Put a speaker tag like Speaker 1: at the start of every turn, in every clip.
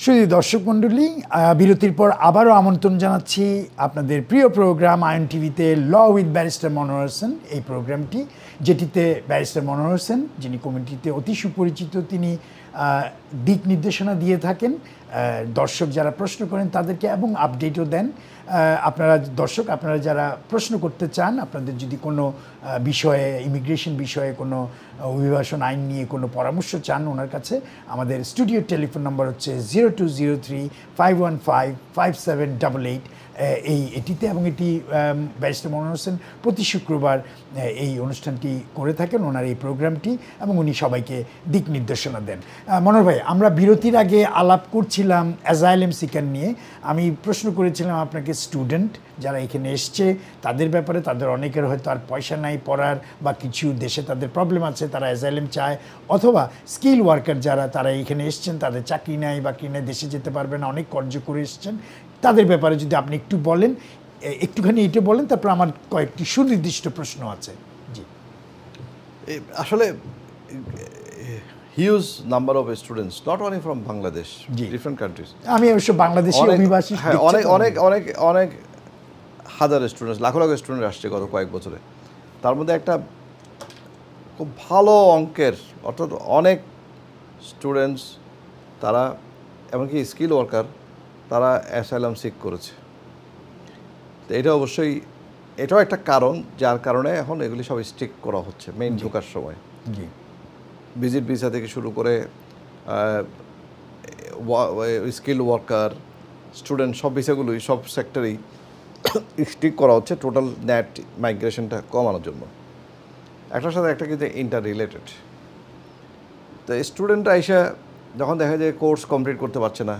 Speaker 1: শুধু দর্শক মণ্ডলী, বিরতির পর আবারও আমন্ত্রণ জানাচ্ছি আপনাদের প্রিয় প্রোগ্রাম আয়ন টিভিতে ল উইথ ব্যারিস্টার মনোয়ার হোসেন। এই প্রোগ্রামটি যেটিতে ব্যারিস্টার মনোয়ার হোসেন, যিনি কমিটিতে অতি সুপরিচিত, তিনি দিক নির্দেশনা দিয়ে থাকেন দর্শক যারা প্রশ্ন করেন তাদেরকে, এবং আপডেটও দেন। আপনারা দর্শক, আপনারা যারা প্রশ্ন করতে চান, আপনাদের যদি কোনো বিষয়ে, ইমিগ্রেশন বিষয়ে, কোনো অভিবাসন আইন নিয়ে কোনো পরামর্শ চান ওনার কাছে, আমাদের স্টুডিওর টেলিফোন নাম্বার হচ্ছে 0203-515-5788 এটিতে, এবং এটি ব্যারিস্টার মনোয়ার হোসেন প্রতি শুক্রবার এই অনুষ্ঠানটি করে থাকেন, ওনার এই প্রোগ্রামটি, এবং উনি সবাইকে দিক নির্দেশনা দেন। মনোহর ভাই, আমরা বিরতির আগে আলাপ করছিলাম অ্যাজাইলাম সিকার নিয়ে। আমি প্রশ্ন করেছিলাম আপনাকে স্টুডেন্ট যারা এখানে এসছে তাদের ব্যাপারে, তাদের অনেকের হয়তো আর পয়সা নাই পড়ার, বা কিছু দেশে তাদের প্রবলেম আছে, তারা অ্যাজাইলাম চায়, অথবা স্কিল ওয়ার্কার যারা, তারা এখানে এসছেন, তাদের চাকরি নাই, বাকরি নাই, দেশে যেতে পারবে না, অনেক কর্য করে এসছেন, তাদের ব্যাপারে যদি আপনি একটু বলেন, একটুখানি এটা বলেন, তারপর আমার কয়েকটি সুনির্দিষ্ট প্রশ্ন আছে। জি,
Speaker 2: আসলে huge number of students, not only from Bangladesh, different countries.
Speaker 1: আমি অবশ্য বাংলাদেশি অভিবাসী,
Speaker 2: অনেক হাজার স্টুডেন্টস, লাখো লাখো স্টুডেন্ট আসছে গত কয়েক বছরে। তার মধ্যে একটা খুব ভালো অঙ্কের, অর্থাৎ অনেক স্টুডেন্টস, তারা এমনকি স্কিল ওয়ার্কার, তারা অ্যাসাইলাম সিক করেছে। তো এটা অবশ্যই, এটাও একটা কারণ যার কারণে এখন এগুলি সব স্ট্রিক্ট করা হচ্ছে মেইন ঢোকার সময়।
Speaker 1: জি,
Speaker 2: ভিজিট ভিসা থেকে শুরু করে স্কিল ওয়ার্কার, স্টুডেন্ট, সব ভিসাগুলোই, সব সেক্টরেই স্ট্রিক্ট করা হচ্ছে টোটাল নেট মাইগ্রেশনটা কমানোর জন্য। একটার সাথে একটা কিন্তু ইন্টার রিলেটেড। তো স্টুডেন্টরা এসে যখন দেখা যায় কোর্স কমপ্লিট করতে পারছে না,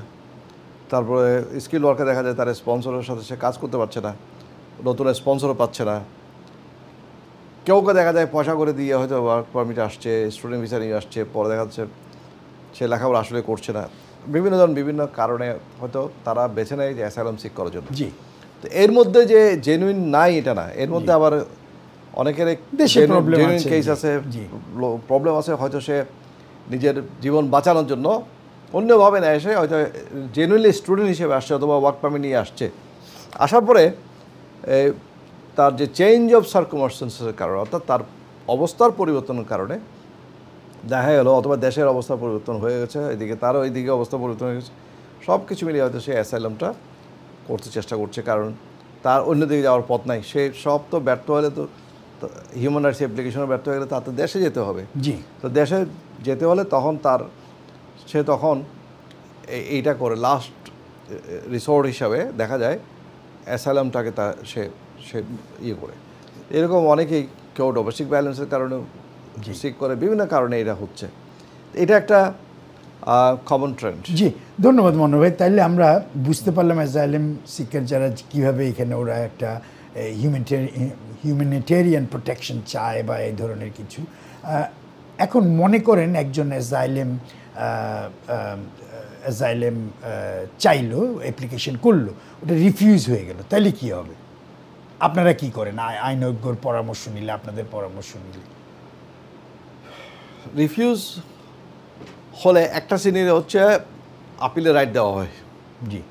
Speaker 2: তারপরে স্কিল ওয়ার্কার দেখা যায় তার স্পন্সরের সাথে সে কাজ করতে পারছে না, নতুন স্পন্সরও পাচ্ছে না, কেউকে দেখা যায় পয়সা করে দিয়ে হয়তো ওয়ার্ক পারমিট আসছে, স্টুডেন্ট ভিসা নিয়ে আসছে, পরে দেখা যাচ্ছে সে লেখাপড়া আসলে করছে না, বিভিন্ন কারণে হয়তো তারা বেছে নেয় যে অ্যাসাইলাম সিক করার জন্য।
Speaker 1: জি,
Speaker 2: তো এর মধ্যে যে জেনুইন নাই এটা না, এর মধ্যে আবার অনেকের জেনুইন কেস আছে, প্রবলেম আছে, হয়তো সে নিজের জীবন বাঁচানোর জন্য অন্যভাবে নেয়, এসে হয়তো জেনুইনলি স্টুডেন্ট হিসেবে আসছে, অথবা ওয়ার্ক পারমিট নিয়ে আসছে। আসার পরে তার যে চেঞ্জ অফ সার্কামস্টেন্সেসের কারণে, অর্থাৎ তার অবস্থার পরিবর্তনের কারণে দেখা গেলো, অথবা দেশের অবস্থা পরিবর্তন হয়ে গেছে, এদিকে তারও এইদিকে অবস্থা পরিবর্তন হয়ে গেছে, সব কিছু মিলিয়ে হয়তো সে অ্যাসাইলামটা করতে চেষ্টা করছে, কারণ তার অন্যদিকে যাওয়ার পথ নাই। সে সব তো ব্যর্থ হলে, তো হিউম্যান রাইটস অ্যাপ্লিকেশনে ব্যর্থ হয়ে গেলে তার তো দেশে যেতে হবে।
Speaker 1: জি,
Speaker 2: তো দেশে যেতে হলে তখন সে তখন এইটা করে লাস্ট রিসোর্ট হিসাবে দেখা যায় অ্যাসাইলামটাকে সে ইয়ে করে। এরকম অনেকেই, কেউ ডোমেস্টিক ভায়োলেন্সের কারণে সিক করে, বিভিন্ন কারণে এটা হচ্ছে। এটা একটা কমন ট্রেন্ড।
Speaker 1: জি, ধন্যবাদ মনোহর ভাই। তাইলে আমরা বুঝতে পারলাম অ্যাসাইলাম সিকার যারা কীভাবে এখানে ওরা একটা হিউম্যানিটেরিয়ান প্রোটেকশন চায়, বা এই ধরনের কিছু। এখন মনে করেন একজন অ্যাসাইলাম চাইলো, অ্যাপ্লিকেশন করলো, ওটা রিফিউজ হয়ে গেল, তাইলে কী হবে? আপনারা কি করেন আইনজ্ঞর পরামর্শ নিলে, আপনাদের পরামর্শ নিলে?
Speaker 2: রিফিউজ হলে একটা সিনারিও হচ্ছে আপিলের রাইট দেওয়া হয়।
Speaker 1: জি।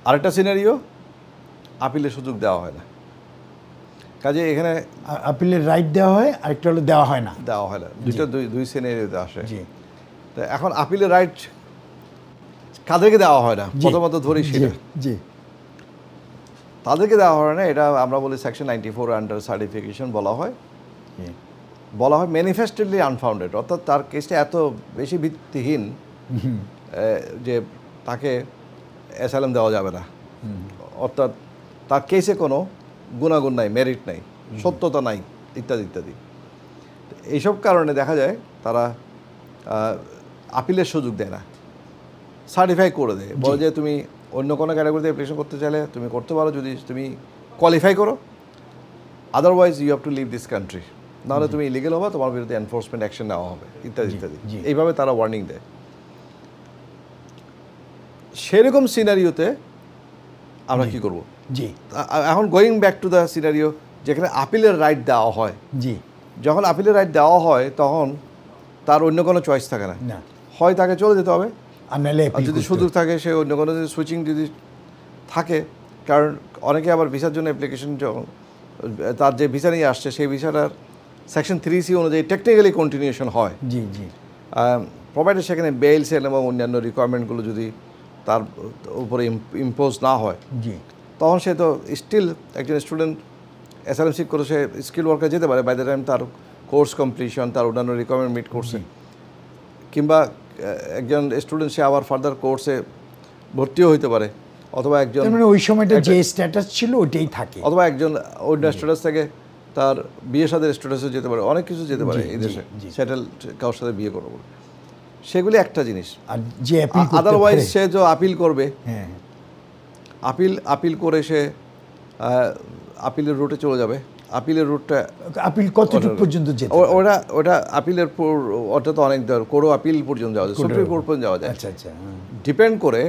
Speaker 2: আরেকটা সিনারিও আপিলের সুযোগ দেওয়া হয় না। কাজে এখানে
Speaker 1: আপিলের রাইট দেওয়া হয়, আরেকটা হলো দেওয়া হয় না।
Speaker 2: দুই সিনারিওতে আসে।
Speaker 1: জি।
Speaker 2: তো এখন আপিলের রাইট কাদেরকে দেওয়া হয় না, প্রথমত ধরি সেটা।
Speaker 1: জি,
Speaker 2: তাদেরকে দেওয়া হয় না, এটা আমরা বলি সেকশন 94 আন্ডার সার্টিফিকেশন বলা হয় ম্যানিফেস্টেডলি আনফাউন্ডেড, অর্থাৎ তার কেসটা এত বেশি ভিত্তিহীন যে তাকে অ্যাসাইলাম দেওয়া যাবে না। অর্থাৎ তার কেসে কোনো গুণাগুণ নাই, মেরিট নাই, সত্যতা নাই, ইত্যাদি ইত্যাদি। এইসব কারণে দেখা যায় তারা আপিলের সুযোগ দেয় না, সার্টিফাই করে দেয়, বলে যে তুমি অন্য কোনো ক্যাটাগরিতে অ্যাপ্লিকেশন করতে চাইলে তুমি করতে পারো, যদি তুমি কোয়ালিফাই করো, otherwise you have to leave this country, নাহলে তুমি ইলিগেল হবা, তোমার বিরুদ্ধে এনফোর্সমেন্ট অ্যাকশন নেওয়া হবে, ইত্যাদি ইত্যাদি। এইভাবে তারা ওয়ার্নিং দেয়। সেরকম সিনারিওতে আমরা কি করব?
Speaker 1: জি,
Speaker 2: এখন going back to the scenario যেখানে আপিলের রাইট দেওয়া হয়।
Speaker 1: জি,
Speaker 2: যখন আপিলের রাইট দেওয়া হয় তখন তার অন্য কোনো চয়েস থাকে না, হয় তাকে চলে যেতে হবে,
Speaker 1: আর নাহলে
Speaker 2: আর যদি সুযোগ থাকে সে অন্য কোনো যদি সুইচিং যদি থাকে, কারণ অনেকে আবার ভিসার জন্য অ্যাপ্লিকেশন যখন তার যে ভিসা নিয়ে আসছে সেই ভিসাটার সেকশন 3C অনুযায়ী টেকনিক্যালি কন্টিনিউশন হয়,
Speaker 1: জি জি,
Speaker 2: প্রোভাইডার সেখানে বেল সেল এবং অন্যান্য রিকোয়ারমেন্টগুলো যদি তার উপরে ইম্পোজ না হয়,
Speaker 1: জি,
Speaker 2: তখন সে তো স্টিল একজন স্টুডেন্ট অ্যাসাইলাম সিক করে সে স্কিল ওয়ার্কার যেতে পারে বাই দ্য টাইম তার কোর্স কমপ্লিশন, তার অন্যান্য রিকোয়ারমেন্ট মিট করছে, কিংবা একজন স্টুডেন্ট সে আবার ফার্দার কোর্সে ভর্তিও হইতে পারে, অথবা একজন
Speaker 1: মানে ওই সময়টা যে স্ট্যাটাস ছিল ওইটাই থাকে,
Speaker 2: অথবা একজন অন্য স্ট্যাটাস থেকে তার বিয়ে সাথে স্ট্যাটাসে যেতে পারে, অনেক কিছু যেতে পারে এই দেশে সেটেল কারোর সাথে বিয়ে করবো, সেগুলি একটা জিনিস।
Speaker 1: আর যে
Speaker 2: আদারওয়াইজ সে যে আপিল করবে,
Speaker 1: হ্যাঁ,
Speaker 2: আপিল করে সে আপিলের রুটে চলে যাবে। আপিলের রুটটা
Speaker 1: আপিল কতটুকু পর্যন্ত যেতে
Speaker 2: ওটা আপিলের ওটা তো অনেক কোর্ট আপিল পর্যন্ত যাওয়া যায়, সুপ্রিম কোর্ট পর্যন্ত যাওয়া যায়।
Speaker 1: আচ্ছা আচ্ছা,
Speaker 2: ডিপেন্ড করে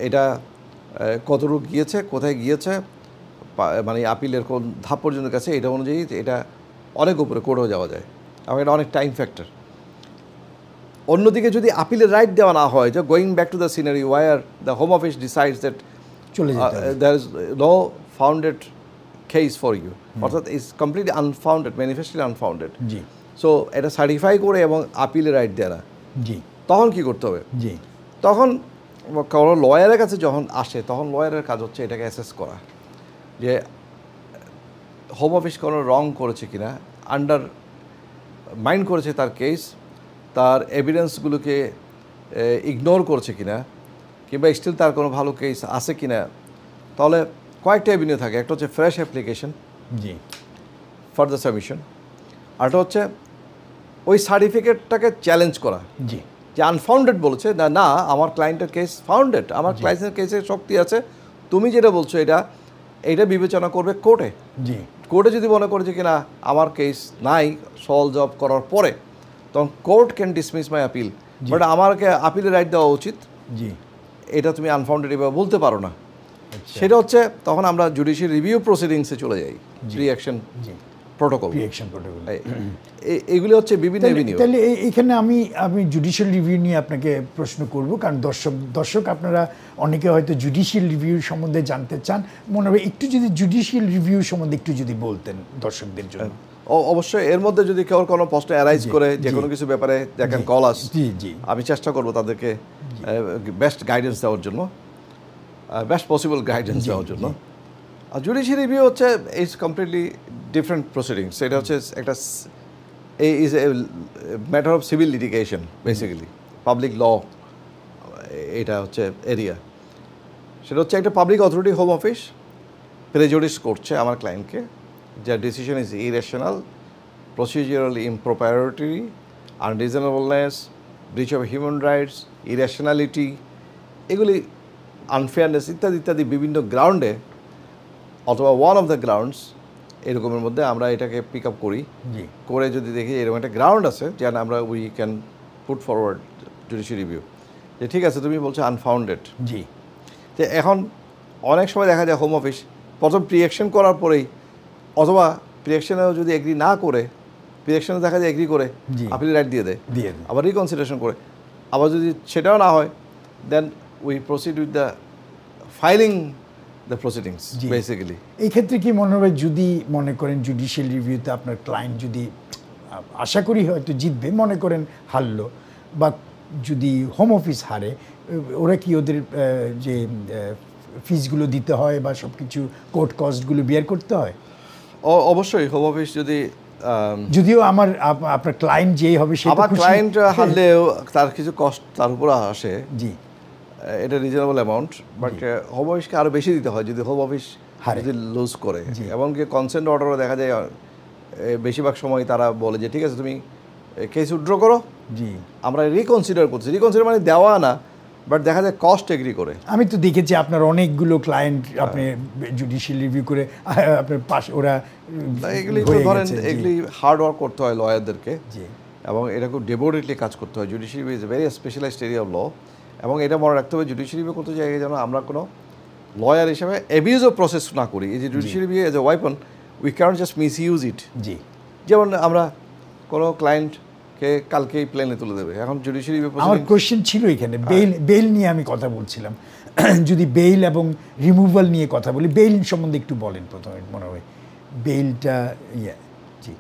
Speaker 2: এটা কতটুকু গিয়েছে, কোথায় গিয়েছে, মানে আপিলের কোন ধাপ পর্যন্ত গেছে, এটা অনুযায়ী এটা অনেক উপরে কোর্টেও যাওয়া যায় এবং এটা অনেক টাইম ফ্যাক্টর। অন্যদিকে যদি আপিলের রাইট দেওয়া না হয়, যে going back to the scenario where the Home Office decides that there is no founded case for you, অর্থাৎ is completely unfounded, manifestly unfounded,
Speaker 1: জি,
Speaker 2: সো এটা সার্টিফাই করে এবং আপিলের রাইট দেয় না,
Speaker 1: জি,
Speaker 2: তখন কি করতে হবে?
Speaker 1: জি,
Speaker 2: তখন কোনো লয়ারের কাছে যখন আসে তখন লয়ারের কাজ হচ্ছে এটাকে অ্যাসেস করা যে হোম অফিস কোনো রং করেছে কিনা, আন্ডার মাইন্ড করেছে তার কেস, তার এভিডেন্সগুলোকে ইগনোর করছে কিনা, কিংবা স্টিল তার কোনো ভালো কেস আছে কিনা। তাহলে কয়েকটা এভিনিউ থাকে, একটা হচ্ছে fresh application,
Speaker 1: G,
Speaker 2: for the submission, আরটা হচ্ছে ওই সার্টিফিকেটটাকে চ্যালেঞ্জ করা,
Speaker 1: জি,
Speaker 2: যে আনফাউন্ডেড বলেছে না, না আমার ক্লায়েন্টের কেস ফাউন্ডেড, আমার ক্লায়েন্টের কেসের শক্তি আছে, তুমি যেটা বলছো এটা বিবেচনা করবে কোর্টে।
Speaker 1: জি,
Speaker 2: কোর্টে যদি মনে করে যে কিনা আমার কেস নাই সলভ জব করার পরে, তখন court can dismiss my appeal, but আমাকে আপিলের রাইট দেওয়া উচিত,
Speaker 1: জি,
Speaker 2: এটা তুমি আনফাউন্ডেড এভাবে বলতে পারো না। সেটা হচ্ছে তখন আমরা জুডিশিয়াল রিভিউ প্রসিডিংসে চলে যাই, রিঅ্যাকশন প্রোটোকল, এগুলি হচ্ছে বিভিন্ন এভিনিউ।
Speaker 1: তাহলে এখানে আমি জুডিশিয়াল রিভিউ নিয়ে আপনাকে প্রশ্ন করব, কারণ দর্শক আপনারা অনেকে হয়তো জুডিশিয়াল রিভিউ সম্বন্ধে জানতে চান, মনে হবে একটু যদি জুডিশিয়াল রিভিউ সম্বন্ধে একটু যদি বলতেন দর্শকদের জন্য।
Speaker 2: অবশ্যই এর মধ্যে যদি কেউ কোনো প্রশ্ন অ্যারাইজ করে যে কোনো কিছু ব্যাপারে দেখেন কল আস,
Speaker 1: জি জি,
Speaker 2: আমি চেষ্টা করব তাদেরকে বেস্ট গাইডেন্স দেওয়ার জন্য, বেস্ট পসিবল গাইডেন্স দেওয়ার জন্য। আর জুডিশিয়াল রিভিউ হচ্ছে ইজ কমপ্লিটলি ডিফারেন্ট প্রসিডিংস, এটা হচ্ছে একটা is a matter of civil litigation basically, public law এটা হচ্ছে এরিয়া। সেটা হচ্ছে একটা public authority home office prejudice করছে আমার ক্লায়েন্টকে, যার decision is irrational, procedurally impropriety, unreasonableness, breach of human rights, irrationality, এগুলি আনফেয়ারনেস ইত্যাদি ইত্যাদি বিভিন্ন গ্রাউন্ডে অথবা ওয়ান অফ দ্য গ্রাউন্ডস এরকমের মধ্যে আমরা এটাকে পিক আপ করি, করে যদি দেখি এরকম একটা গ্রাউন্ড আছে যেন আমরা we can put forward judicial review, যে ঠিক আছে তুমি বলছো আনফাউন্ডেড।
Speaker 1: জি,
Speaker 2: যে এখন অনেক সময় দেখা যায় হোম অফিস প্রথম প্রিএকশন করার পরেই, অথবা প্রিএকশনেও যদি এগ্রি না করে, প্রিএকশনে দেখা যায় এগ্রি করে আপিল রাইট দিয়ে দেয়, আবার রিকনসিডারেশন করে, আবার যদি সেটাও না হয় then we proceed with the filing the proceedings basically.
Speaker 1: এই ক্ষেত্রে কি মনে হবে, যদি মনে করেন জুডিশিয়াল রিভিউতে আপনার ক্লায়েন্ট যদি আশা করি হয়তো জিতবে, মনে করেন হারলো, বা যদি হোম অফিস হারে, ওরা কি ওদের যে ফিসগুলো দিতে হয় বা সব কিছু কোর্ট কস্টগুলো বিয়ার করতে হয়?
Speaker 2: অবশ্যই হোম অফিস যদি,
Speaker 1: যদিও আপনার ক্লায়েন্ট যেই হবে সে,
Speaker 2: আমার ক্লায়েন্ট হারলেও তার কিছু কস্ট তার উপর আসে,
Speaker 1: জি,
Speaker 2: এটা রিজনেবল অ্যামাউন্ট, বাট হোম অফিসকে আরও বেশি দিতে হয় যদি হোম অফিস যদি লুজ করে। এমনকি কনসেন্ট অর্ডারও দেখা যায় বেশিরভাগ সময় তারা বলে যে ঠিক আছে তুমি কেস উইথড্র করো,
Speaker 1: জি, আমরা
Speaker 2: রিকনসিডার করছি। রিকনসিডার মানে দেওয়া না, বাট দেখা যায় কস্ট এগ্রি করে।
Speaker 1: আমি তো দেখেছি আপনার অনেকগুলো ক্লায়েন্ট আপনি জুডিশিয়াল রিভিউ করে আপনার পাশে ওরা,
Speaker 2: এগুলি তো ধরেন এগুলি হার্ড ওয়ার্ক করতে হয় লয়ারদেরকে, এবং এটা খুব ডেভোটেডলি কাজ করতে হয়। Judicial review is a very specialised area of law, এবং এটা মনে রাখতে হবে জুডিশিয়াল রিভিউ করতে জায়গায় যেন আমরা কোনো লয়ার হিসাবে অ্যাবিউজ অফ প্রসেস না করি। এই যে judicial review as a weapon, we cannot just misuse it.
Speaker 1: জি,
Speaker 2: যেমন আমরা কোনো ক্লায়েন্ট কে কালকেই প্লেনে তুলে দেবে। এখন জুডিশিয়ারি
Speaker 1: আমার কোশ্চেন ছিল এখানে বেইল নিয়ে আমি কথা বলছিলাম। যদি বেইল এবং রিমুভাল নিয়ে কথা বলি, বেইল সম্বন্ধে একটু বলেন প্রথমে। মনে হয় বেইলটা জি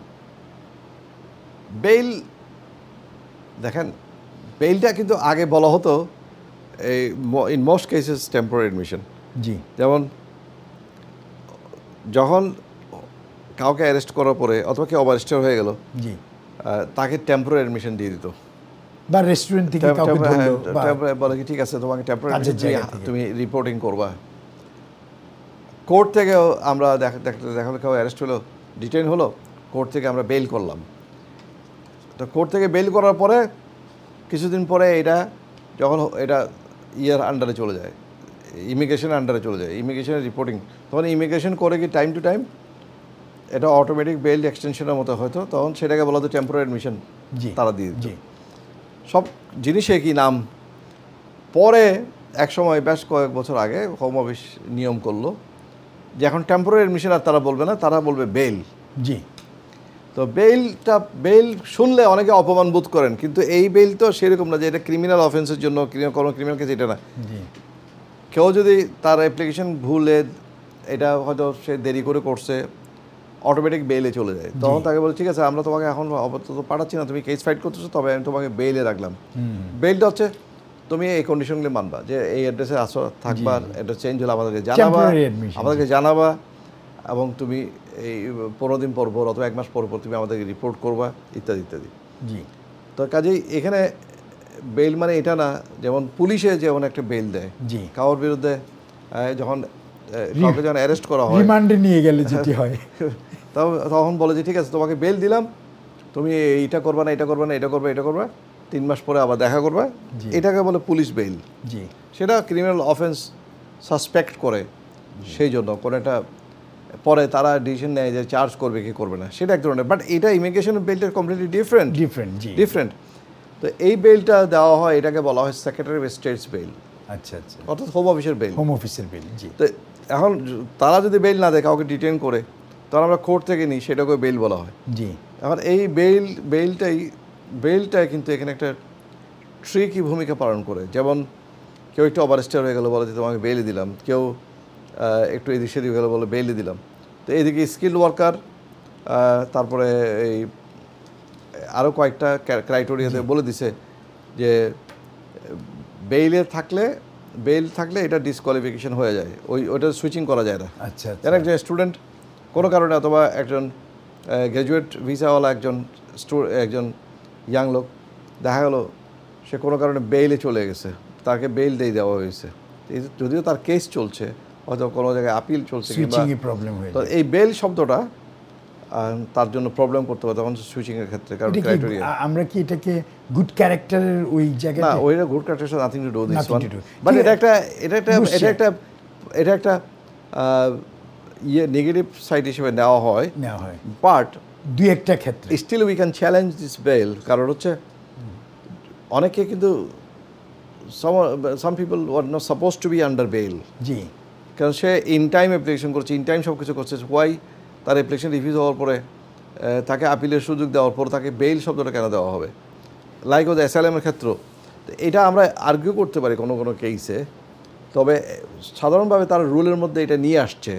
Speaker 2: বেইল দেখেন, বেইলটা কিন্তু আগে বলা হতো এই in most cases temporary admission.
Speaker 1: জি,
Speaker 2: যেমন যখন কাউকে অ্যারেস্ট করার পরে অথবা কেউ অ্যারেস্টেড হয়ে গেল,
Speaker 1: জি,
Speaker 2: তাকে টেম্পোরারি অ্যাডমিশন দিয়ে দিত।
Speaker 1: বা রেস্টুরেন্ট থেকে কাউকে ধরলো বা
Speaker 2: বলে কি ঠিক আছে তোমাকে টেম্পোরারি
Speaker 1: কাজের জায়গা থেকে।
Speaker 2: তুমি রিপোর্টিং করবা। কোর্ট থেকেও আমরা দেখালো কেউ অ্যারেস্ট হলো, ডিটেইন হলো, কোর্ট থেকে আমরা বেইল করলাম। তো কোর্ট থেকে বেইল করার পরে কিছুদিন পরে এটা যখন এটা ইয়ার আন্ডারে চলে যায়, ইমিগ্রেশনের আন্ডারে চলে যায়, ইমিগ্রেশনের রিপোর্টিং, তখন ইমিগ্রেশন করে কি টাইম টু টাইম এটা অটোমেটিক বেইল এক্সটেনশনের মতো হয়তো, তখন সেটাকে বলা হতো টেম্পোরারি অ্যাডমিশন। তারা দিয়ে দিত। সব জিনিসে কি নাম পরে এক সময় বেশ কয়েক বছর আগে হোম অফিস নিয়ম করলো যে এখন টেম্পোরারি অ্যাডমিশন আর তারা বলবে না, তারা বলবে বেইল।
Speaker 1: জি,
Speaker 2: তো বেইল শুনলে অনেকে অপমান বোধ করেন, কিন্তু এই বেইল তো সেরকম না যে এটা ক্রিমিনাল অফেন্সের জন্য কোনো ক্রিমিনাল কেস, এটা না। কেউ যদি তার অ্যাপ্লিকেশন ভুলে এটা হয়তো সে দেরি করে করছে, অটোমেটিক বেইলে চলে যায়। তখন তাকে বলে ঠিক আছে আমরা তোমাকে এখন আপাতত পাঠাচ্ছি না, তুমি কেস ফাইট করতেছো, তবে আমি তোমাকে বেইলে রাখলাম। বেইলটা হচ্ছে তুমি এই কন্ডিশনগুলি মানবা যে এই অ্যাড্রেসে আসো, থাকবা, অ্যাড্রেস চেঞ্জ হলে আমাদেরকে জানাবা এবং তুমি এই 15 দিন পর অথবা 1 মাস পর তুমি আমাদেরকে রিপোর্ট করবা, ইত্যাদি ইত্যাদি।
Speaker 1: জি,
Speaker 2: তো কাজেই এখানে বেইল মানে এটা না যেমন পুলিশে যেমন একটা বেইল দেয় কারোর বিরুদ্ধে, যখন কাউকে যখন অ্যারেস্ট করা হয়,
Speaker 1: রিমান্ডে নিয়ে গেলে যেটি হয়,
Speaker 2: তখন বলে যে ঠিক আছে তোমাকে বেইল দিলাম, তুমি এইটা করবা না, এটা করবা না, এটা করবা, এটা করবা, 3 মাস পরে আবার দেখা করবা, এটাকে বলে পুলিশ বেইল।
Speaker 1: জি,
Speaker 2: সেটা ক্রিমিনাল অফেন্স সাসপেক্ট করে, সেই জন্য কোনো একটা পরে তারা ডিসিশন নেয় যে চার্জ করবে কি করবে না, সেটা এক ধরনের। বাট এটা ইমিগ্রেশন বেইলটা কমপ্লিটলি ডিফারেন্ট। তো এই বেইলটা দেওয়া হয়, এটাকে বলা হয় সেক্রেটারি অফ স্টেটস বেইল।
Speaker 1: আচ্ছা আচ্ছা,
Speaker 2: অর্থাৎ হোম অফিসের বেইল।
Speaker 1: জি,
Speaker 2: তো এখন তারা যদি বেইল না দেয়, কাউকে ডিটেইন করে, তখন আমরা কোর্ট থেকে নিই, সেটাকে বেইল বলা হয়।
Speaker 1: জি,
Speaker 2: এখন এই বেইলটাই কিন্তু এখানে একটা ট্রিকি ভূমিকা পালন করে। যেমন কেউ একটু ওভারস্টেয়ার হয়ে গেল, বলে যে তোমাকে বেইলে দিলাম, কেউ একটু এদিক সেদিক গেলো, বলে বেইলে দিলাম। তো এইদিকে স্কিল ওয়ার্কার, তারপরে এই আরও কয়েকটা ক্রাইটেরিয়াতে বলে দিছে যে বেইল থাকলে এটা ডিসকোয়ালিফিকেশন হয়ে যায়, ওইটা সুইচিং করা যায় না।
Speaker 1: আচ্ছা,
Speaker 2: যেন একজন স্টুডেন্ট কোনো কারণে, অথবা একজন গ্র্যাজুয়েট ভিসাওয়ালা একজন ইয়াং লোক দেখা গেলো সে কোনো কারণে বেইলে চলে গেছে, তাকে বেইল দিয়ে দেওয়া হয়েছে, যদিও তার কেস চলছে, হয়তো কোনো জায়গায় আপিল চলছে, তো এই বেইল শব্দটা তার জন্য প্রবলেম করতে পারে তখন সুইচিংয়ের ক্ষেত্রে। কারণ ক্রাইটেরিয়া
Speaker 1: আমরা কি এটাকে গুড ক্যারেক্টারের ওই জায়গায়
Speaker 2: না, ওইটা good character nothing to do this one, but এটা একটা নেগেটিভ সাইড হিসেবে নেওয়া হয়, বাট
Speaker 1: দুই একটা ক্ষেত্রে
Speaker 2: still we can challenge this bail. কারণ হচ্ছে অনেকে কিন্তু some people were not suppose to be under bail.
Speaker 1: জি,
Speaker 2: কারণ সে ইন টাইম অ্যাপ্লিকেশন করছে, ইন টাইম সব কিছু করছে, ওয়াই তার অ্যাপ্লিকেশন রিফিউজ হওয়ার পরে তাকে আপিলের সুযোগ দেওয়ার পর তাকে বেইল শব্দটা কেন দেওয়া হবে? লাইক ওদের অ্যাসাইলামের ক্ষেত্র, তো এটা আমরা আর্গিউ করতে পারি কোনো কোনো কেসে, তবে সাধারণভাবে তার রুলের মধ্যে এটা নিয়ে আসছে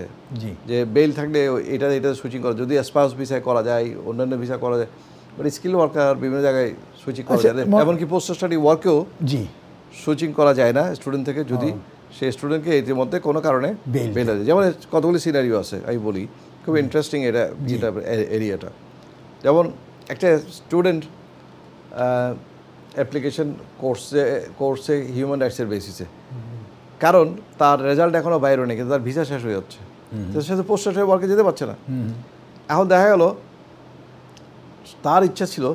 Speaker 2: যে বেইল থাকলে এটা সুইচিং করা, যদি স্পাউস ভিসায় করা যায়, অন্যান্য ভিসা করা যায়, বাট স্কিল ওয়ার্কার বিভিন্ন জায়গায় সুইচিং করা যায়, এমনকি পোস্ট স্টাডি ওয়ার্কেও সুইচিং করা যায় না স্টুডেন্ট থেকে, যদি সেই স্টুডেন্টকে এটির মধ্যে কোনো কারণে বেইল আছে। যেমন কতগুলি সিনারিও আছে, আমি বলি, খুব ইন্টারেস্টিং এটা এরিয়াটা। যেমন একটা স্টুডেন্ট অ্যাপ্লিকেশন করছে হিউম্যান রাইটসের বেসিসে, কারণ তার রেজাল্ট এখনও বাইরে নেই, কিন্তু তার ভিসা শেষ হয়ে যাচ্ছে, তো সে তো পোস্ট স্টাডি ওয়ার্কে যেতে পারছে না। এখন দেখা গেল তার ইচ্ছা ছিল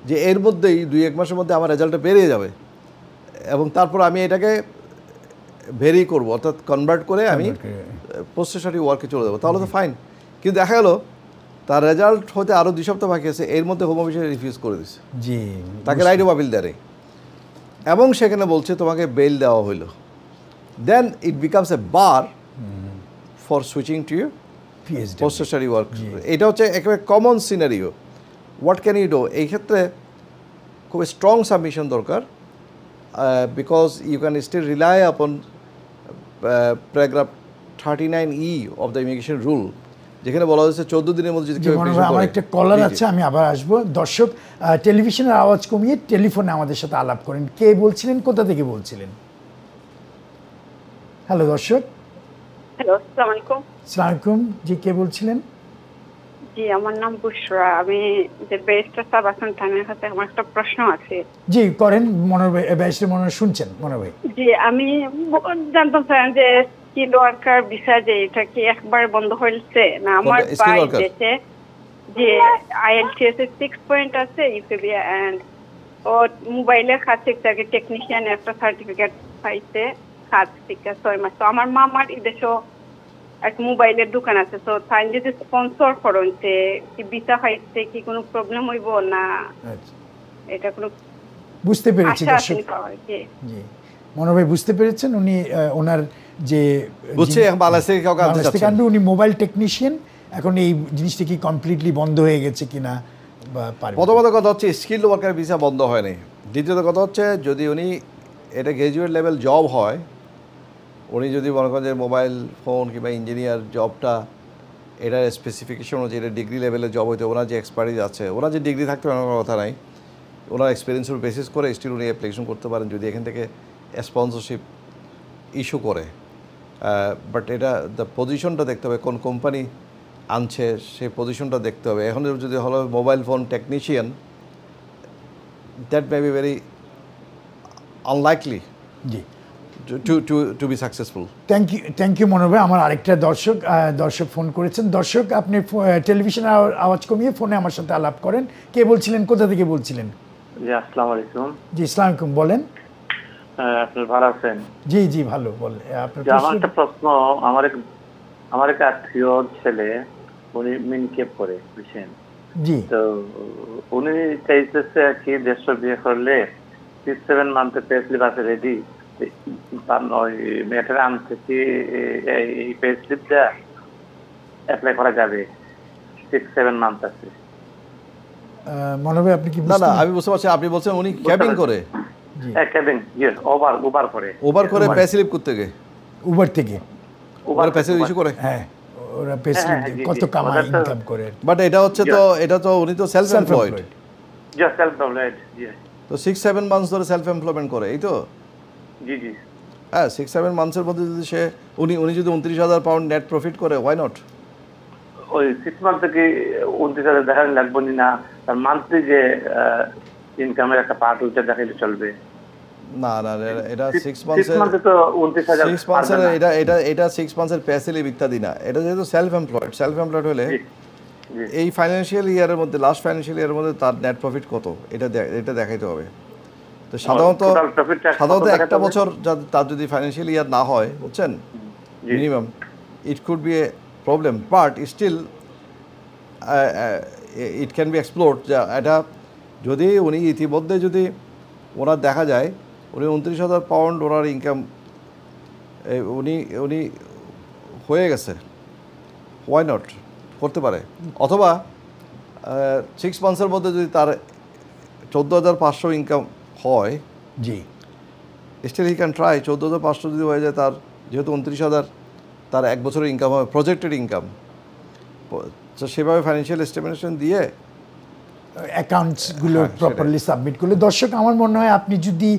Speaker 2: যে এর মধ্যেই 2-1 মাসের মধ্যে আমার রেজাল্টটা বেরিয়ে যাবে, এবং তারপর আমি এটাকে ভেরি করবো, অর্থাৎ কনভার্ট করে আমি পোস্ট স্টাডি ওয়ার্কে চলে যাবো, তাহলে তো ফাইন। কিন্তু দেখা গেল তার রেজাল্ট হতে আরও 2 সপ্তাহ বাকি আছে, এর মধ্যে হোম অফিসে রিফিউজ করে দিচ্ছে, তাকে রাইট অফ আপিল দেয়, এবং সেখানে বলছে তোমাকে বেইল দেওয়া হইলো। Then it becomes a bar for switching to you post study work. এটা হচ্ছে একেবারে common scenario. What can you do? এই ক্ষেত্রে খুব স্ট্রং সাবমিশন দরকার, because you can still rely upon paragraph 39E of the immigration rule, যেখানে বলা হয়েছে 14 দিনের মধ্যে যদি কেউ
Speaker 1: আমার একটা কলার আছে, আমি আবার আসবো। দর্শক, টেলিভিশনের আওয়াজ কমিয়ে টেলিফোনে আমাদের সাথে আলাপ করেন। কে বলছিলেন, কোথা থেকে বলছিলেন? হ্যালো দর্শক।
Speaker 3: হ্যালো, আসসালামু আলাইকুম।
Speaker 1: আসসালামু আলাইকুম, জি কে বলছিলেন?
Speaker 3: জি, আমার নাম বুশরা। আমি যে ব্যারিস্টার সাহেব আছেন তার কাছে আমার একটা প্রশ্ন আছে।
Speaker 1: জি করেন মনোর ভাই, ব্যারিস্টার মনোর শুনছেন মনোর ভাই?
Speaker 3: জি, আমি জানতাম স্যার যে স্কিল ওয়ার্কার ভিসা যে এটা কি একবার বন্ধ হয়েছে না? আমার ভাই দেশে যে IELTS এর 6 পয়েন্ট আছে ইউকেবি এন্ড ও মোবাইলের কাজ শিখতে আগে টেকনিশিয়ান একটা সার্টিফিকেট পাইছে কাজ শিখতে 6 মাস। তো আমার মামার দেশও এক মোবাইলের দোকান আছে, তো তাই যদি স্পন্সর করেন যে কি ভিসা পাইছে কি কোনো প্রবলেম হইব না? এটা কোনো
Speaker 1: বুঝতে পেরেছি দর্শক। জি মনোর ভাই বুঝতে পেরেছেন, উনি ওনার যে
Speaker 2: বুঝছে বাংলাদেশে কাউকে আনতে চাচ্ছেন,
Speaker 1: উনি মোবাইল টেকনিশিয়ান, এখন এই জিনিসটা কি কমপ্লিটলি বন্ধ হয়ে গেছে কিনা বা পারবে।
Speaker 2: প্রথমত কথা হচ্ছে স্কিল ওয়ার্কার ভিসা বন্ধ হয়নি। দ্বিতীয়ত কথা হচ্ছে যদি উনি এটা গ্র্যাজুয়েট লেভেল জব হয়, উনি যদি মনে করেন যে মোবাইল ফোন কিংবা ইঞ্জিনিয়ার জবটা এটার স্পেসিফিকেশন হচ্ছে এটা ডিগ্রি লেভেলের জব হইতে, ওনার যে এক্সপার্টিস আছে, ওনার যে ডিগ্রি থাকতে পারে কোনো কথা নাই, ওনার এক্সপিরিয়েন্সের বেসিস করে স্টিল উনি অ্যাপ্লিকেশন করতে পারেন যদি এখান থেকে স্পন্সরশিপ ইস্যু করে। বাট এটা দ্য পজিশনটা দেখতে হবে, কোন কোম্পানি আনছে সেই পজিশনটা দেখতে হবে। এখন যদি হলো mobile phone technician, that may be very unlikely
Speaker 1: জি
Speaker 2: to be successful.
Speaker 1: Thank you Monor ভাই। আমার আরেকটা দর্শক ফোন করেছেন। দর্শক, আপনি টেলিভিশনের আওয়াজ কমিয়ে ফোনে আমার সাথে আলাপ করেন। কে বলছিলেন, কোথা থেকে বলছিলেন?
Speaker 4: জি, আসসালামু আলাইকুম।
Speaker 1: জি আসসালামু আলাইকুম, বলেন।
Speaker 4: আপনি ভালো আছেন?
Speaker 1: জি জি ভালো। বলেন আপনার
Speaker 4: আমার একটা প্রশ্ন। আমার এক আত্মীয় ছেলে, উনি মিনকেপ করে, বুঝছেন?
Speaker 1: জি।
Speaker 4: তো উনি চাইতেছে কি দেড়শো বিয়ে করলে 6-7 মান্থের পে স্লিপ আছে রেডি, মেয়েটার আনতে কি এই পে স্লিপটা অ্যাপ্লাই করা যাবে? 6-7 মান্থ আছে।
Speaker 1: মনে হয় আপনি কি
Speaker 2: না আমি বুঝতে পারছি, আপনি বলছেন উনি ক্যাবিং করে।
Speaker 4: ক্যাবিং, ইয়েস, ওভার করে
Speaker 2: পে স্লিপ করতে গিয়ে
Speaker 1: উবার থেকে
Speaker 2: উবার পে স্লিপ ইস্যু করে।
Speaker 1: হ্যাঁ, ওরা পে স্লিপ কত কামায়, ইনকাম করে।
Speaker 2: বাট এটা তো উনি তো সেলফ এমপ্লয়েড। তো 6-7 মান্থস ধরে সেলফ এমপ্লয়মেন্ট করে, এই তো?
Speaker 4: জি জি।
Speaker 2: হ্যাঁ, 6-7 মান্থসের মধ্যে যদি উনি যদি 29,000 পাউন্ড নেট প্রফিট করে, ওয়াই নট?
Speaker 4: ওই 6 মান্থ থেকে 29,000 দেখানো লাগবে না, তার মান্থলি যে ইনকামের একটা পার্ট ওইটা দেখাইলে চলবে?
Speaker 2: না এটা 6 মান্থসের, 6 মান্থসের এটা 6 মান্থসের পে স্লিপ ইত্যাদি না। এটা যেহেতু সেলফ এমপ্লয়েড হলে এই ফাইন্যান্সিয়াল ইয়ারের মধ্যে, লাস্ট ফাইন্যান্সিয়াল ইয়ারের মধ্যে তার নেট প্রফিট কত এটা দেখাইতে হবে। তো সাধারণত একটা বছর তার যদি ফাইন্যান্সিয়াল ইয়ার না হয়, বুঝছেন, minimum it could be a problem, but still it can be explored. এটা যদি উনি ইতিমধ্যে যদি ওনার দেখা যায় উনি 29,000 পাউন্ড ওনার ইনকাম উনি হয়ে গেছে, ওয়াই নট করতে পারে। অথবা 6 মান্থসের মধ্যে যদি তার 14,500 ইনকাম হয়,
Speaker 1: জি,
Speaker 2: স্টিল হি ক্যান ট্রাই। 14,500 যদি হয়ে যায়, তার যেহেতু 29,000 তার 1 বছরের ইনকাম হবে, প্রজেক্টেড ইনকাম, তো সেভাবে ফাইন্যান্সিয়াল এস্টিমেশন দিয়ে
Speaker 1: অ্যাকাউন্টসগুলো প্রপারলি সাবমিট করলে। দর্শক, আমার মনে হয় আপনি যদি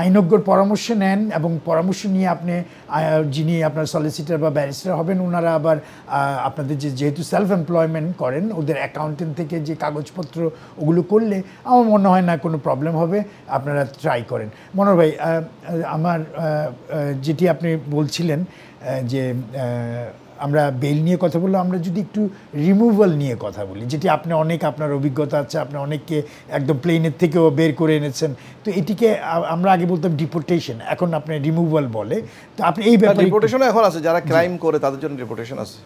Speaker 1: আইনজ্ঞর পরামর্শ নেন এবং পরামর্শ নিয়ে আপনি যিনি আপনার সলিসিটার বা ব্যারিস্টার হবেন, ওনারা আবার আপনাদের যেহেতু সেলফ এমপ্লয়মেন্ট করেন, ওদের অ্যাকাউন্টেন্ট থেকে যে কাগজপত্র ওগুলো করলে আমার মনে হয় না কোনো প্রবলেম হবে। আপনারা ট্রাই করেন। মনোর ভাই, আমার যেটি আপনি বলছিলেন যে আমরা বেল নিয়ে কথা বললাম, আমরা যদি একটু রিমুভাল নিয়ে কথা বলি, যেটি আপনি আপনার অভিজ্ঞতা আছে, আপনি অনেককে একদম প্লেনের থেকেও বের করে এনেছেন। তো এটিকে আমরা আগে বলতাম ডিপোর্টেশন, এখন আপনি রিমুভাল বলে। তো আপনি এই ব্যাপারে
Speaker 2: ডিপোর্টেশন এখন আছে, যারা ক্রাইম করে তাদের জন্য ডিপোর্টেশন আছে।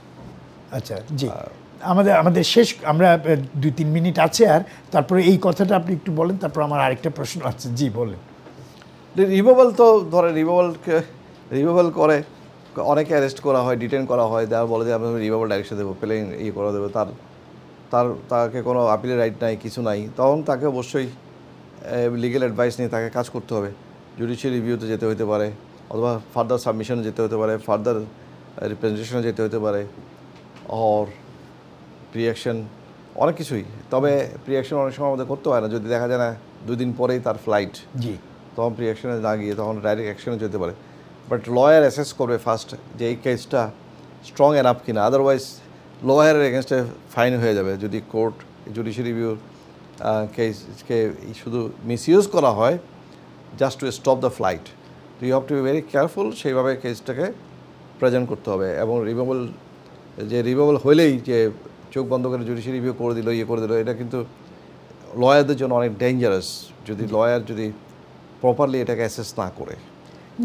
Speaker 1: আচ্ছা, জি, আমাদের শেষ, আমরা 2-3 মিনিট আছে, আর তারপরে এই কথাটা আপনি একটু বলেন, তারপর আমার আরেকটা প্রশ্ন আছে। জি বলেন।
Speaker 2: রিমুভাল তো ধরে রিমুভাল করে অনেকে অ্যারেস্ট করা হয়, ডিটেন করা হয়, দেওয়া বলে যে আমি রিমুভাল ডাইরেকশন দেবো, প্লেন করে দেবো, তাকে কোনো আপিলের রাইট নাই, কিছু নাই, তখন তাকে অবশ্যই লিগ্যাল অ্যাডভাইস নিয়ে তাকে কাজ করতে হবে, জুডিশিয়াল রিভিউতে যেতে হতে পারে, অথবা ফার্দার সাবমিশনে যেতে হতে পারে, ফার্দার রিপ্রেজেন্টেশনে যেতে হতে পারে, অর প্রিঅ্যাকশন, অনেক কিছুই। তবে প্রিঅ্যাকশন অনেক সময় আমাদের করতে হয় না, যদি দেখা যায় না 2 দিন পরেই তার ফ্লাইট,
Speaker 1: জি,
Speaker 2: তখন প্রিঅ্যাকশনে না গিয়ে তখন ডাইরেক্ট অ্যাকশনে যেতে পারে। বাট লয়ার অ্যাসেস করবে ফার্স্ট যে এই কেসটা স্ট্রং এনাফ কিনা, আদারওয়াইজ লয়ারের এগেনস্টে ফাইন হয়ে যাবে যদি কোর্ট জুডিশিয়াল রিভিউর কেসকে শুধু মিসইউজ করা হয় just to stop the flight. তো you have to be very careful, সেইভাবে কেসটাকে প্রেজেন্ট করতে হবে। এবং রিভিউয়েবল হইলেই যে চোখ বন্ধ করে জুডিশিয়াল রিভিউ করে দিল, করে দিল, এটা কিন্তু লয়ারদের জন্য অনেক ডেঞ্জারাস যদি লয়ার যদি প্রপারলি এটাকে অ্যাসেস না করে।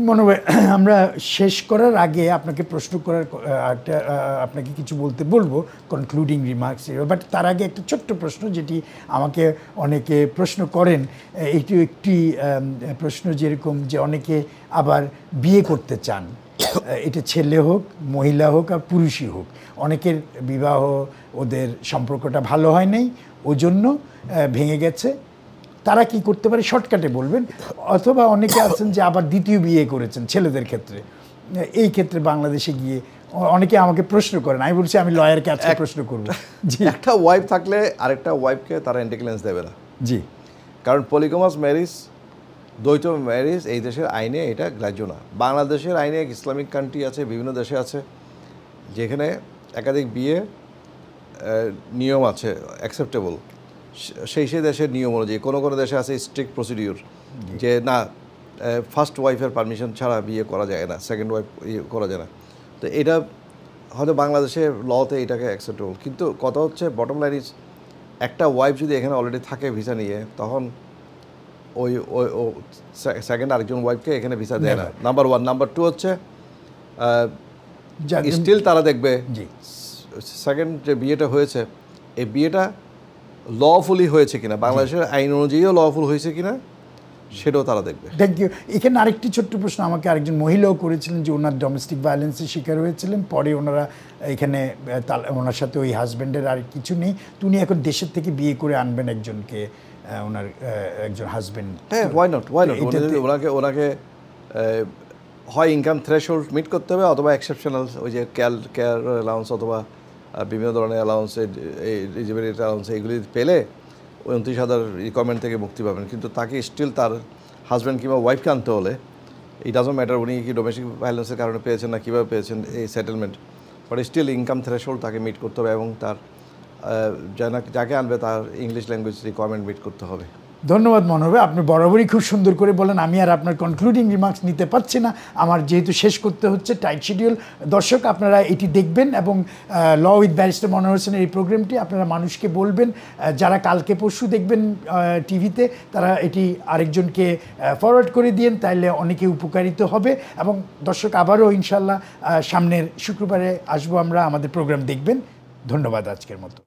Speaker 1: মনে হয় আমরা শেষ করার আগে আপনাকে প্রশ্ন করার একটা আপনাকে কিছু বলবো কনক্লুডিং রিমার্কস, বাট তার আগে একটা ছোট্ট প্রশ্ন যেটি আমাকে অনেকে প্রশ্ন করেন, একটি প্রশ্ন যেরকম যে অনেকে আবার বিয়ে করতে চান, এটা ছেলে হোক, মহিলা হোক আর পুরুষই হোক, অনেকের বিবাহ ওদের সম্পর্কটা ভালো হয় নাই, ওজন্য ভেঙে গেছে, তারা কি করতে পারে শর্টকাটে বলবেন? অথবা অনেকে আছেন যে আবার দ্বিতীয় বিয়ে করেছেন ছেলেদের ক্ষেত্রে, এই ক্ষেত্রে বাংলাদেশে গিয়ে অনেকে আমাকে প্রশ্ন করেন, আমি বলছি আমি লয়ারকে আজকে প্রশ্ন করবো। জি,
Speaker 2: একটা ওয়াইফ থাকলে আরেকটা ওয়াইফকে তারা ইন্টিগ্রেন্স দেবে না।
Speaker 1: জি,
Speaker 2: কারণ পলিগামাস ম্যারিজ, দ্বৈত ম্যারিজ এই দেশের আইনে এটা গ্রাহ্য না। বাংলাদেশের আইনে ইসলামিক কান্ট্রি আছে, বিভিন্ন দেশে আছে যেখানে একাধিক বিয়ে নিয়ম আছে অ্যাকসেপ্টেবল, সেই দেশের নিয়ম অনুযায়ী। কোনো কোনো দেশে আছে স্ট্রিক্ট প্রসিডিউর যে না, ফার্স্ট ওয়াইফের পারমিশন ছাড়া বিয়ে করা যায় না, সেকেন্ড ওয়াইফ করা যায় না। তো এটা হয়তো বাংলাদেশের লতে এটাকে অ্যাকসেপ্টেবল, কিন্তু কথা হচ্ছে বটম লাইন ইজ একটা ওয়াইফ যদি এখানে অলরেডি থাকে ভিসা নিয়ে, তখন ওই সেকেন্ড আরেকজন ওয়াইফকে এখানে ভিসা দেয় না, নাম্বার 1। নাম্বার 2 হচ্ছে স্টিল তারা দেখবে সেকেন্ড যে বিয়েটা হয়েছে এই বিয়েটা লফুলি হয়েছে কিনা, বাংলাদেশের আইন অনুযায়ীও লফুল হয়েছে কিনা সেটাও তারা দেখবে।
Speaker 1: Thank you. এখানে আরেকটি ছোট্ট প্রশ্ন আমাকে আরেকজন মহিলাও করেছিলেন যে ওনার ডোমেস্টিক ভায়োলেন্সের শিকার হয়েছিলেন, পরে ওনারা এখানে ওনার সাথে ওই হাজব্যান্ডের আর কিছু নেই, উনি এখন দেশের থেকে বিয়ে করে আনবেন একজনকে, ওনার একজন হাজব্যান্ড।
Speaker 2: হ্যাঁ, ওয়াই নট ওনাকে হয় ইনকাম থ্রেশহোল্ড মিট করতে হবে, অথবা এক্সেপশনাল ওই যে কেয়ার অ্যালাউন্স অথবা বিভিন্ন ধরনের অ্যালাউন্স, ডিজেবিলিটি অ্যালাউন্স, এইগুলি পেলে 29,000 রিকোয়ারমেন্ট থেকে মুক্তি পাবেন। কিন্তু তাকে স্টিল তার হাজব্যান্ড কিংবা ওয়াইফকে আনতে হলে ইট ডাজন্ট ম্যাটার উনি কি ডোমেস্টিক ভায়োলেন্সের কারণে পেয়েছেন না কীভাবে পেয়েছেন এই settlement, but still income threshold তাকে মিট করতে হবে, এবং তার যাকে আনবে তার ইংলিশ ল্যাঙ্গুয়েজ রিকোয়ারমেন্ট মিট করতে হবে।
Speaker 1: ধন্যবাদ মনোহর, আপনি বরাবরই খুব সুন্দর করে বলেন। আমি আর আপনার কনক্লুডিং রিমার্কস নিতে পারছি না, আমার যেহেতু শেষ করতে হচ্ছে, টাইট শিডিউল। দর্শক আপনারা এটি দেখবেন, এবং ল উইথ ব্যারিস্টার মনোহর হোসেনের এই প্রোগ্রামটি আপনারা মানুষকে বলবেন, যারা কালকে পরশু দেখবেন টিভিতে তারা এটি আরেকজনকে ফরওয়ার্ড করে দিন, তাইলে অনেকে উপকারিত হবে। এবং দর্শক আবারও ইনশাল্লাহ সামনের শুক্রবারে আসবো আমরা, আমাদের প্রোগ্রাম দেখবেন। ধন্যবাদ আজকের মতো।